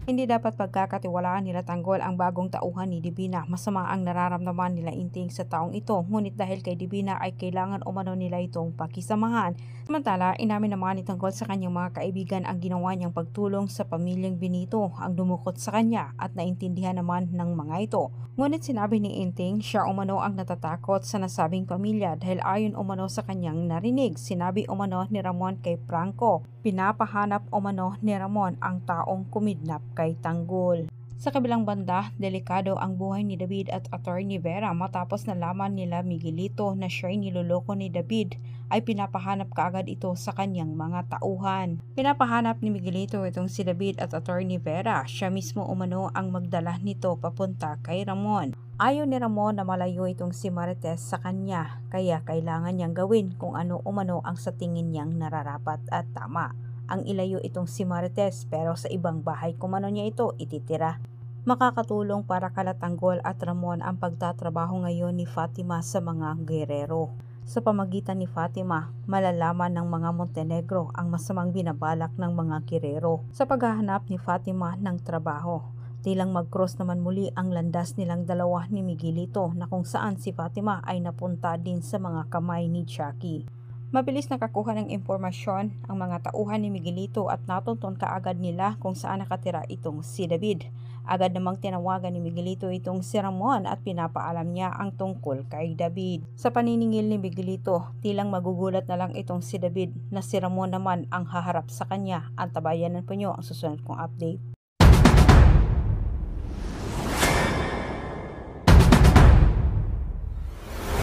Hindi dapat pagkakatiwalaan nila Tanggol ang bagong tauhan ni Divina. Masama ang nararamdaman nila Inting sa taong ito, ngunit dahil kay Divina ay kailangan umano nila itong pakisamahan. Samantala, inamin naman ni Tanggol sa kanyang mga kaibigan ang ginawa niyang pagtulong sa pamilyang Benito ang dumukot sa kanya at naintindihan naman ng mga ito. Ngunit sinabi ni Inting siya umano ang natatakot sa nasabing pamilya dahil ayon umano sa kanyang narinig. Sinabi umano ni Ramon kay Franco, pinapahanap umano ni Ramon ang taong kumidnap kay Tanggol. Sa kabilang banda, delikado ang buhay ni David at Attorney Vera matapos nalaman nila Miguelito na siya'y niloloko ni David ay pinapahanap kaagad ito sa kanyang mga tauhan. Pinapahanap ni Miguelito itong si David at Attorney Vera. Siya mismo umano ang magdala nito papunta kay Ramon. Ayaw ni Ramon na malayo itong si Marites sa kanya, kaya kailangan niyang gawin kung ano umano ang sa tingin niyang nararapat at tama. Ang ilayo itong si Marites pero sa ibang bahay kumano niya ito ititira. Makakatulong para kala Tanggol at Ramon ang pagtatrabaho ngayon ni Fatima sa mga gerero. Sa pamagitan ni Fatima, malalaman ng mga Montenegro ang masamang binabalak ng mga gerero sa paghahanap ni Fatima ng trabaho. Tilang mag-cross naman muli ang landas nilang dalawa ni Miguelito na kung saan si Fatima ay napunta din sa mga kamay ni Jackie. Mabilis nakakuha ng impormasyon ang mga tauhan ni Miguelito at natuntun kaagad nila kung saan nakatira itong si David. Agad namang tinawagan ni Miguelito itong si Ramon at pinapaalam niya ang tungkol kay David. Sa paniningil ni Miguelito, tilang magugulat na lang itong si David na si Ramon naman ang haharap sa kanya. Antabayanan po niyo ang susunod kong update.